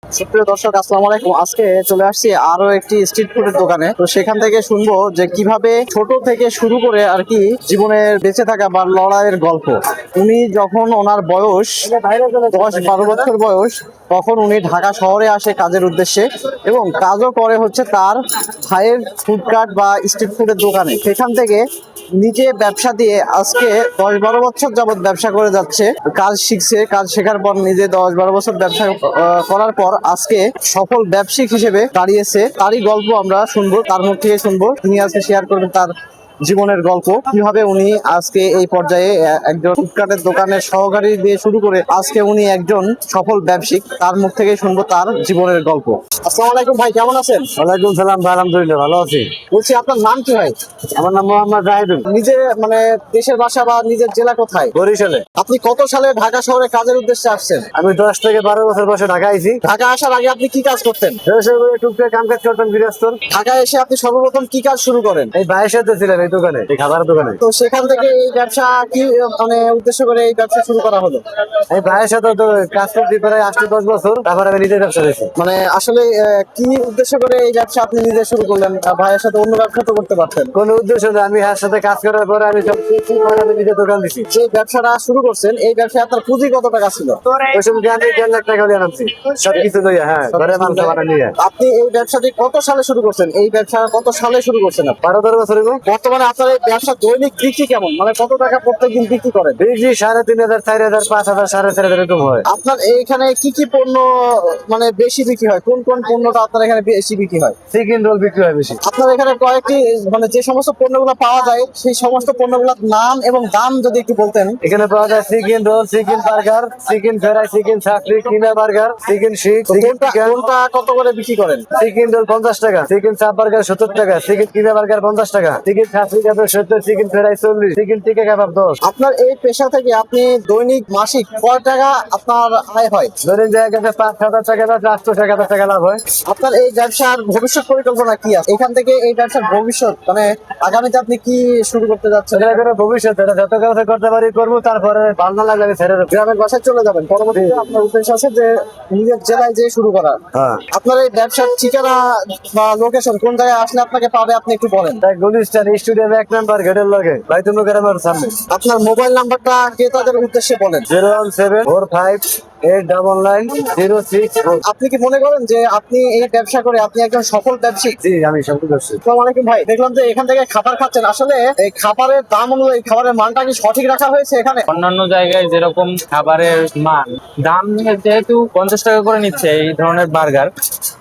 সুপ্রিয় দর্শক, আসসালামু আলাইকুম। আজকে চলে আসছি আরো একটি স্ট্রিট ফুডের দোকানে। তো সেখান থেকে শুনবো যে কিভাবে ছোট থেকে শুরু করে আর কি জীবনের বেঁচে থাকা বা লড়াইয়ের গল্প। উনি যখন ওনার বয়স 10-12 বছর বয়স, তখন উনি ঢাকা শহরে আসে কাজের উদ্দেশ্যে এবং কাজও করে হচ্ছে তার ভাইয়ের ফুডকার্ট বা স্ট্রিট ফুডের দোকানে। সেখান থেকে নিজে ব্যবসা দিয়ে আজকে 10-12 বছর যাবত ব্যবসা করে যাচ্ছে। কাজ শিখছে, কাজ শেখার পর নিজে 10-12 বছর ব্যবসা করার পর আজকে সফল ব্যবসায়িক হিসেবে দাঁড়িয়েছে। তারই গল্প আমরা শুনবো, তার মুখ থেকে শুনবো। তিনি আজকে শেয়ার করবেন তার জীবনের গল্প, কিভাবে উনি আজকে এই পর্যায়ে একজন ফুডকার্টের দোকানের সহকারী দিয়ে শুরু করে আজকে উনি একজন সফল ব্যবসায়িক। তার মুখ থেকে শুনবো তার জীবনের গল্প। আসসালামু আলাইকুম ভাই, কেমন আছেন? ওয়ালাইকুম সালাম ভাই, আলহামদুলিল্লাহ ভালো আছি। বলছি, আপনার নাম কি ভাই? আমার নাম মোহাম্মদ জাহিদুল। নিজের মানে দেশের বাসা বা নিজের জেলা কোথায়? বরিশালে। আপনি কত সালে ঢাকা শহরে কাজের উদ্দেশ্যে আসছেন? আমি 10 থেকে 12 বছর বয়সে ঢাকা আইছি। ঢাকা আসার আগে আপনি কি কাজ করতেন? ব্যবসা করে টুকটাক কাম কাজ করতাম গৃহস্থর। ঢাকায় এসে আপনি সর্বপ্রথম কি কাজ শুরু করেন? এই ভাইয়ের সাথে ছিলেন এই দোকানে, এই খাবারের দোকানে। তো সেখান থেকে এই ব্যবসা কি মানে উদ্দেশ্য করে এই ব্যবসা শুরু করা হলো? এই ভাইয়ের সাথে তো কাজ করতে প্রায় 8-10 বছর, তারপর আমি নিজের ব্যবসা করেছি। মানে আসলে কি উদ্দেশ্য করে এই ব্যবসা আপনি নিজে শুরু করলেন? ভাইয়ের সাথে অন্য ব্যবসা তো করতে পারতেন। কোনো উদ্দেশ্য নেই, আমি হার সাথে কাজ করার পরে আমি সব কিছু করে আমি নিজের দোকান দিছি। যে ব্যবসাটা শুরু করছেন, এই ব্যবসায় আপনার পুঁজি কত টাকা ছিল? ওই সময় আমি 1.5 লাখ টাকা দিয়ে আনছি সবকিছু লইয়া। হ্যাঁ, ঘরে মাল খাবার নিয়ে। আপনি এই ব্যবসাটি কত সালে শুরু করছেন? এই ব্যবসা কত সালে শুরু করছেন আপনি? 12-13 বছর হইব। বর্তমানে আপনার এই ব্যবসা দৈনিক বিক্রি কেমন, মানে কত টাকা প্রত্যেকদিন বিক্রি করেন? বেশি 3,500, 4,000, 5,000, 4,500 এরকম হয়। আপনার এইখানে কি কি পণ্য মানে বেশি বিক্রি হয়? কোন কোন পণ্যটা আপনার এখানে বেশি বিক্রি হয়? চিকেন রোল বিক্রি হয় বেশি। আপনার এখানে কয়েকটি মানে যে সমস্ত পণ্যগুলো পাওয়া যায়, সেই সমস্ত পণ্যগুলোর নাম এবং দাম যদি একটু বলতেন। এখানে পাওয়া যায় chicken roll, chicken burger, chicken fry, chicken চাকরি, কিমা বার্গার, চিকেন শিক, চিকেন কোনটা কত করে বিক্রি করেন? চিকেন রোল 50 টাকা, চিকেন চাপ বার্গার 70 টাকা, চিকেন কিমা বার্গার 50 টাকা, চিকেন চাকরি কাবাব 70, চিকেন ফ্রাই 40, চিকেন টিকা কাবাব 10। আপনার এই পেশা থেকে আপনি দৈনিক মাসিক কয় টাকা আপনার আয় হয়? ধরেন জায়গাতে 5,000 টাকা বা 800 টাকা লাভ হয়। আপনার এই ব্যবসার ভবিষ্যৎ পরিকল্পনা কি আছে? এখান থেকে এই ব্যবসার ভবিষ্যৎ মানে আগামীতে আপনি কি শুরু করতে যাচ্ছেন? এটা করে ভবিষ্যৎ, এটা যত কাজ করতে পারি করবো, তারপরে ভালো না লাগলে আমি ছেড়ে দেবো। গ্রামের বাসায় চলে যাবেন, পরবর্তীতে আপনার উদ্দেশ্য আছে যে নিজের জেলায় যেয়ে শুরু করার। হ্যাঁ, আপনার এই ব্যবসার ঠিকানা বা লোকেশন কোন জায়গায় আসলে আপনাকে পাবে, আপনি একটু বলেন। তাই গুলিস্তান স্টুডিয়াম 1 নম্বর গেটের লগে বাইতুল গ্রামের সামনে। আপনার মোবাইল নাম্বারটা ক্রেতাদের উদ্দেশ্যে বলেন। 01745899006। আপনি কি মনে করেন যে আপনি এই ব্যবসা করে আপনি একজন সফল ব্যবসায়ী? জি, আমি সব করছি। আসসালামু আলাইকুম ভাই, দেখলাম যে এখান থেকে খাবার খাচ্ছেন। আসলে এই খাবারের দাম অনুযায়ী খাবারের মানটা কি সঠিক রাখা হয়েছে এখানে? অন্যান্য জায়গায় যেরকম খাবারের মান দাম যেহেতু 50 টাকা করে নিচ্ছে এই ধরনের বার্গার,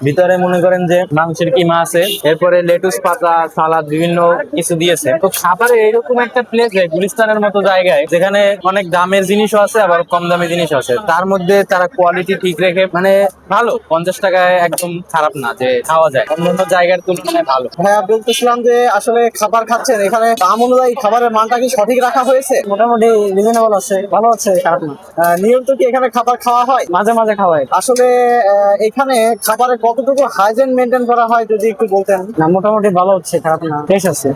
ভিতরে মনে করেন যে মাংসের কিমা আছে, এরপরে লেটুস পাতা, সালাদ, বিভিন্ন কিছু দিয়েছে। তো খাবারে এরকম একটা প্লেসে গুলিস্তানের মতো জায়গায় যেখানে অনেক দামের জিনিসও আছে আবার কম দামের জিনিসও আছে, তার মধ্যে তারা কোয়ালিটি ঠিক রেখে মানে ভালো। 50 টাকায় একদম খারাপ না, যে খাওয়া যায়, অন্যান্য জায়গার তুলনায় ভালো। হ্যাঁ, বলতেছিলাম যে আসলে খাবার খাচ্ছেন এখানে দাম অনুযায়ী খাবারের মানটা কি সঠিক রাখা হয়েছে? মোটামুটি রিজনেবল আছে, ভালো আছে, খারাপ না। নিয়মিত কি এখানে খাবার খাওয়া হয়? মাঝে মাঝে খাওয়াই। আসলে এখানে খাবারে কতটুকু হাইজিন মেনটেন করা হয় যদি একটু বলতেন। না, মোটামুটি ভালো হচ্ছে, খারাপ না, ফ্রেশ আছে।